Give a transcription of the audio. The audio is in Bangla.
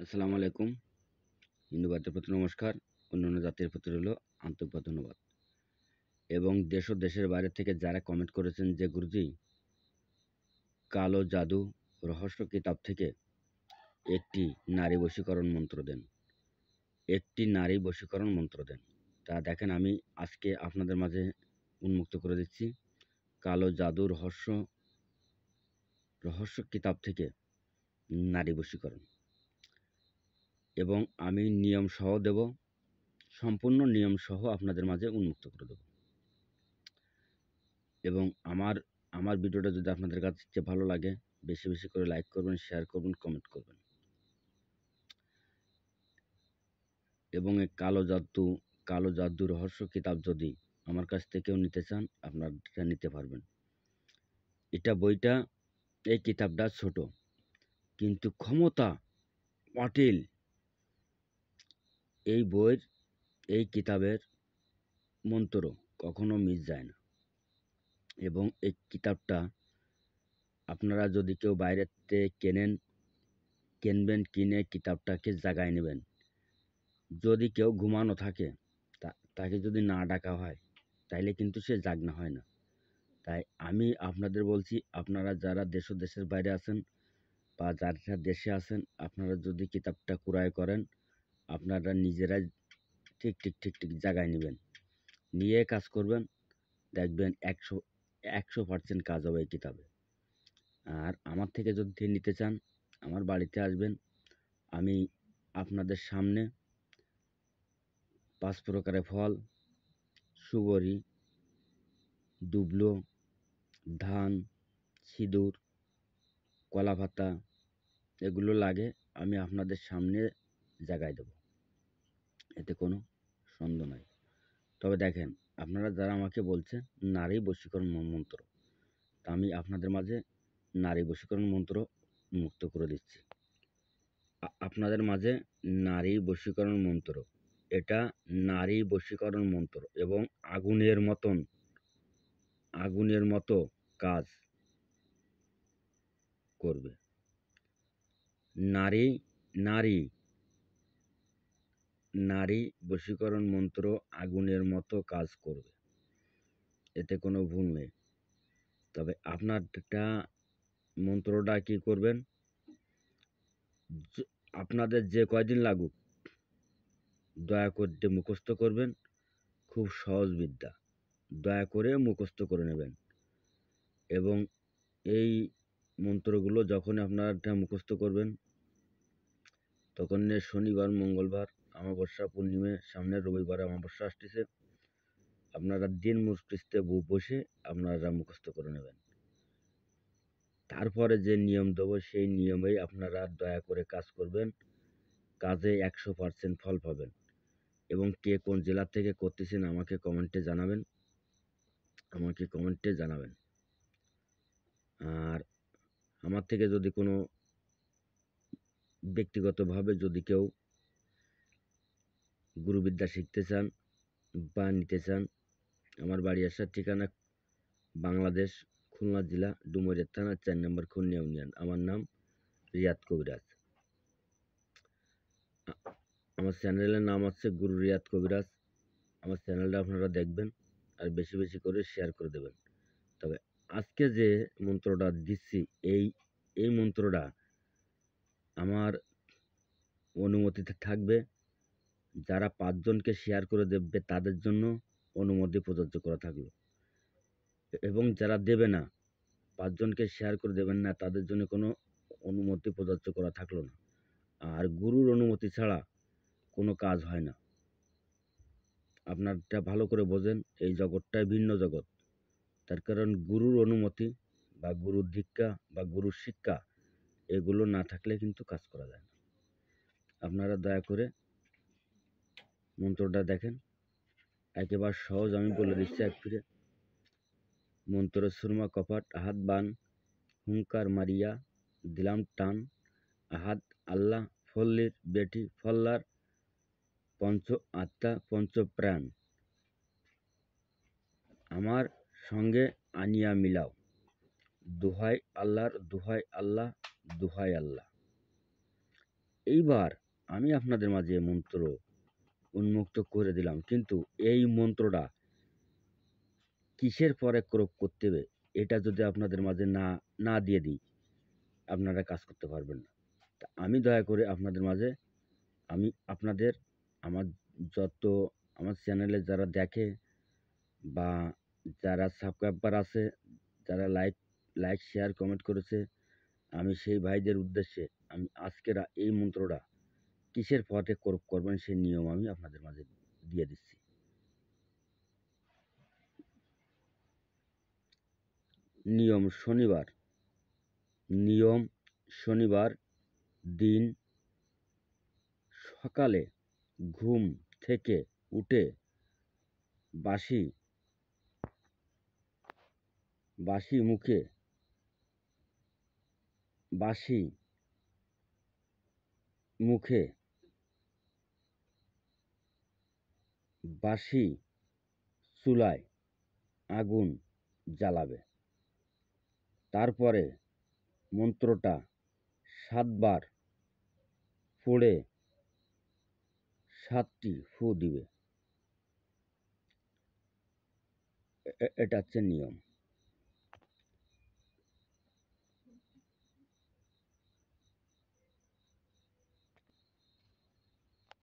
আসসালামু আলাইকুম। হিন্দু ভাইদের প্রতি নমস্কার। অন্যান্য জাতির প্রতি রইল আন্তরিক ধন্যবাদ। এবং দেশ ও দেশের বাইরে থেকে যারা কমেন্ট করেছেন যে গুরুজি কালো জাদু রহস্য কিতাব থেকে একটি নারী বশীকরণ মন্ত্র দেন। একটি নারী বশীকরণ মন্ত্র দেন। তা দেখেন আমি আজকে আপনাদের মাঝে উন্মুক্ত করে দিচ্ছি কালো জাদু রহস্য কিতাব থেকে নারী বশীকরণ। এবং আমি নিয়ম সহ দেব, সম্পূর্ণ নিয়ম সহ আপনাদের মাঝে উন্মুক্ত করে দেব। এবং আমার ভিডিওটা যদি আপনাদের কাছে ভালো লাগে বেশি বেশি করে লাইক করবেন, শেয়ার করবেন, কমেন্ট করবেন। এবং এই কালো জাদু রহস্য কিতাব যদি আমার কাছ থেকেও নিতে চান আপনারা নিতে পারবেন। বইটা এই কিতাবটা ছোট কিন্তু ক্ষমতা অটিল। এই কিতাবের মন্ত্র কখনো মিস যায় না। এবং এই কিতাবটা আপনারা যদি কেউ বাইরেতে কিনবেন, কিনে কিতাবটাকে জাগায় নেবেন। যদি কেউ ঘুমানো থাকে তাকে যদি না ডাকা হয় তাইলে কিন্তু সে জাগনা হয় না। তাই আমি আপনাদের বলছি, আপনারা যারা দেশ ও দেশের বাইরে আছেন বা যারা দেশে আছেন, আপনারা যদি কিতাবটা ক্রয় করেন আপনারা নিজেরাই ঠিক জাগায় নেবেন, নিয়ে কাজ করবেন, দেখবেন 100% কাজ হবে এই কিতাবে। আর আমার থেকে যদি নিতে চান আমার বাড়িতে আসবেন, আমি আপনাদের সামনে 5 প্রকারের ফল, সুবরি, দুবলো, ধান, সিঁদুর, কলাপাতা এগুলো লাগে আমি আপনাদের সামনে জাগায় দেব। এতে কোনো সন্দেহ নাই। তবে দেখেন, আপনারা যারা আমাকে বলছেন নারী বশীকরণ মন্ত্র, তা আমি আপনাদের মাঝে নারী বশীকরণ মন্ত্র মুক্ত করে দিচ্ছি। আপনাদের মাঝে নারী বশীকরণ মন্ত্র, এটা নারী বশীকরণ মন্ত্র এবং আগুনের মতো কাজ করবে। নারী নারী নারী বশীকরণ মন্ত্র আগুনের মতো কাজ করবে, এতে কোনো ভুল নেই। তবে আপনারটা মন্ত্রটা কি করবেন, আপনাদের যে কয়দিন লাগুক দয়া করে মুখস্থ করবেন। খুব সহজ বিদ্যা, দয়া করে মুখস্থ করে নেবেন। এবং এই মন্ত্রগুলো যখন আপনারা মুখস্থ করবেন তখন শনিবার, মঙ্গলবার, অমাবস্যা, পূর্ণিমা, সামনে রবিবার অমাবস্যা আসতেছে, আপনারা দিন মুখস্থে বসে আপনারা মুখস্থ করে নেবেন। তারপরে যে নিয়ম দেবো সেই নিয়মেই আপনারা দয়া করে কাজ করবেন, কাজে 100% ফল পাবেন। এবং কে কোন জেলা থেকে করতেছেন আমাকে কমেন্টে জানাবেন। আর আমার থেকে যদি কোনো ব্যক্তিগতভাবে যদি কেউ গুরুবিদ্যা শিখতে চান বা নিতে চান, আমার বাড়ি আসার ঠিকানা বাংলাদেশ, খুলনা জেলা, ডুমুরিয়া থানা, 4 নম্বর খুলনা ইউনিয়ন। আমার নাম রিয়াদ কবিরাজ। আমার চ্যানেলের নাম হচ্ছে গুরু রিয়াদ কবিরাজ। আমার চ্যানেলটা আপনারা দেখবেন আর বেশি বেশি করে শেয়ার করে দেবেন। তবে আজকে যে মন্ত্রটা দিচ্ছি এই মন্ত্রটা আমার অনুমতিতে থাকবে। যারা 5 জনকে শেয়ার করে দেবে তাদের জন্য অনুমতি প্রযোজ্য করা থাকলো। এবং যারা দেবে না, 5 জনকে শেয়ার করে দেবেন না, তাদের জন্য কোনো অনুমতি প্রযোজ্য করা থাকলো না। আর গুরুর অনুমতি ছাড়া কোনো কাজ হয় না। আপনারটা ভালো করে বোঝেন, এই জগৎটাই ভিন্ন জগৎ। তার কারণ গুরুর অনুমতি বা গুরুর দীক্ষা বা গুরুর শিক্ষা এগুলো না থাকলে কিন্তু কাজ করা যায় না। আপনারা দয়া করে মন্ত্রটা দেখেন, একেবারে সহজ আমি বলে দিচ্ছি এক ফিরে। মন্ত্র সুরমা কপাট আহাত বান, হুঙ্কার মারিয়া দিলাম টান, আহাত আল্লাহ ফল্লির বেটি ফল্লার, পঞ্চ আত্মা পঞ্চ প্রাণ, আমার সঙ্গে আনিয়া মিলাও, দোহাই আল্লাহর, দোহাই আল্লাহ, দোহাই আল্লাহ। এইবার আমি আপনাদের মাঝে মন্ত্র উন্মুক্ত করে দিলাম, কিন্তু এই মন্ত্রটা কিসের পরে প্রয়োগ করতে হবে এটা যদি আপনাদের মাঝে না দিয়ে দিই, আপনারা কাজ করতে পারবেন না। তা আমি দয়া করে আপনাদের মাঝে আমি আপনাদের আমার যত আমার চ্যানেলে যারা দেখে বা যারা সাবস্ক্রাইবার আছে, যারা লাইক শেয়ার কমেন্ট করেছে, আমি সেই ভাইদের উদ্দেশ্যে আমি আজকের এই মন্ত্রটা কিসের পথে প্রয়োগ করবেন সেই নিয়ম আমি আপনাদের মাঝে দিয়ে দিচ্ছি। নিয়ম শনিবার নিয়ম শনিবার দিন সকালে ঘুম থেকে উঠে বাসি বাসি মুখে বাসি মুখে বাসি চুলায় আগুন জ্বালাবে। তারপরে মন্ত্রটা ৭ বার পড়ে ৭টি ফু দিবে। এটা হচ্ছে নিয়ম।